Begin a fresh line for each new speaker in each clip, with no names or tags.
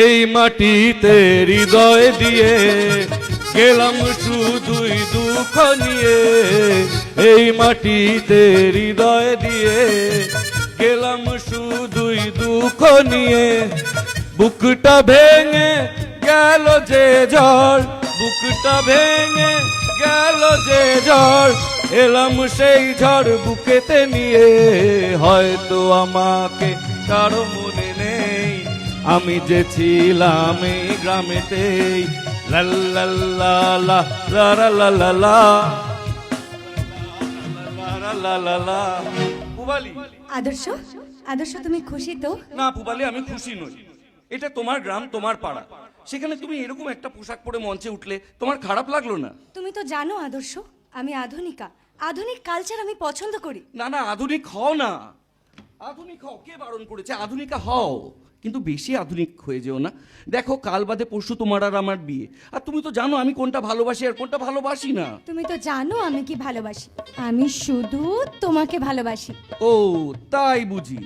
এই মাটিতে হৃদয় দিয়ে গেলাম শুধুই দুঃখ নিয়ে, এই মাটিতে হৃদয় দিয়ে গেলাম শুধুই দুঃখ নিয়ে। বুকটা ভেঙে গেল যে ঝড়, বুকটা ভেঙে গেল যে ঝড়, এলাম সেই ঝড় বুকেতে নিয়ে। হয়তো আমাকে কারো মনে নেই, আমি যে ছিলাম এই গ্রামেতেই। লাল্লাল্লা লা লা লা লা লা লা লা লা। পুবালি,
আদর্শ, আদর্শ তুমি খুশি তো?
না পুবালি, আমি খুশি নই। এটা তোমার গ্রাম, তোমার পাড়া, সেখানে তুমি এরকম একটা পোশাক পরে মঞ্চে উঠলে তোমার খারাপ লাগলো না?
তুমি তো জানো আদর্শ, আমি আধুনিকা, আধুনিক কালচার আমি পছন্দ করি।
না না, আধুনিক হও না, আধুনিক হও। কে বারণ করেছে? আধুনিকা হও, কিন্তু বেশি আধুনিক হয়ে যেও না। দেখো, কাল বাদে পরশু তোমার আর আমার বিয়ে, আর তুমি তো জানো আমি কোনটা ভালোবাসি আর কোনটা ভালোবাসি না।
তুমি তো জানো আমি কি ভালোবাসি, আমি শুধু তোমাকে ভালোবাসি।
ও তাই বুঝি?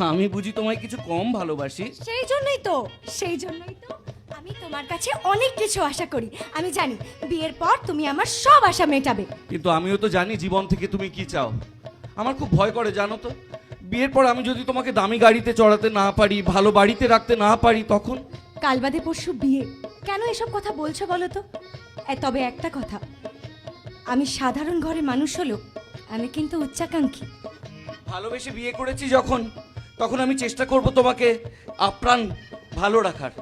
আমি বুঝি তোমায় কিছু কম ভালোবাসি।
সেই জন্যই তো, সেই জন্যই তো আমি তোমার কাছে অনেক কিছু আশা করি। আমি জানি বিয়ের পর তুমি আমার সব আশা মেটাবে।
কিন্তু আমিও তো জানি জীবন থেকে তুমি কি চাও। আমার খুব ভয় করে জানো তো, বিয়ের পর আমি যদি তোমাকে দামি গাড়িতে চড়াতে না পারি, ভালো বাড়িতে রাখতে না পারি, তখন?
কাল বাদে পরশু বিয়ে, কেন এসব কথা বলছো বলো তো? তবে একটা কথা, আমি সাধারণ ঘরে মানুষ হলো, আমি কিন্তু উচ্চাকাঙ্ক্ষী।
ভালোবেসে বিয়ে করেছি যখন, তখন আমি চেষ্টা করব তোমাকে আপ্রাণ ভালো রাখার।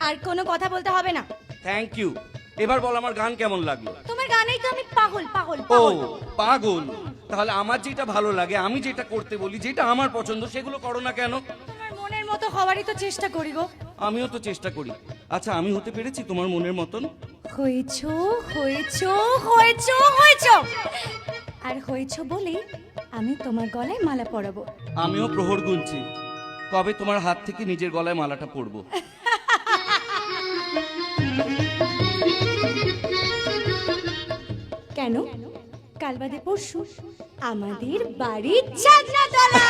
আর কোনো কথা বলতে হবে না।
Thank you. এবার বল আমার গান কেমন লাগলো?
তোমার গানেই তো আমি পাগল পাগল
ও
পাগল।
পাগল? তাহলে আমার যেটা ভালো লাগে, আমি যেটা করতে বলি, যেটা আমার পছন্দ, সেগুলো করো না কেন?
তোমার মনের মতো হওয়ারই তো চেষ্টা করি গো।
আমিও তো চেষ্টা করি। আচ্ছা, আমি হতে পেরেছি তোমার মনের মতন?
হয়েছো হয়েছো হয়েছো হয়েছো, আর হয়েছো বলেই আমি তোমার গলায় মালা পরাবো।
আমিও প্রহর গুনছি, কবে তোমার হাত থেকে নিজের গলায় মালাটা পরবো।
কেন? কাল বাদে পরশু আমাদের বাড়ির ছাদনা তলায়।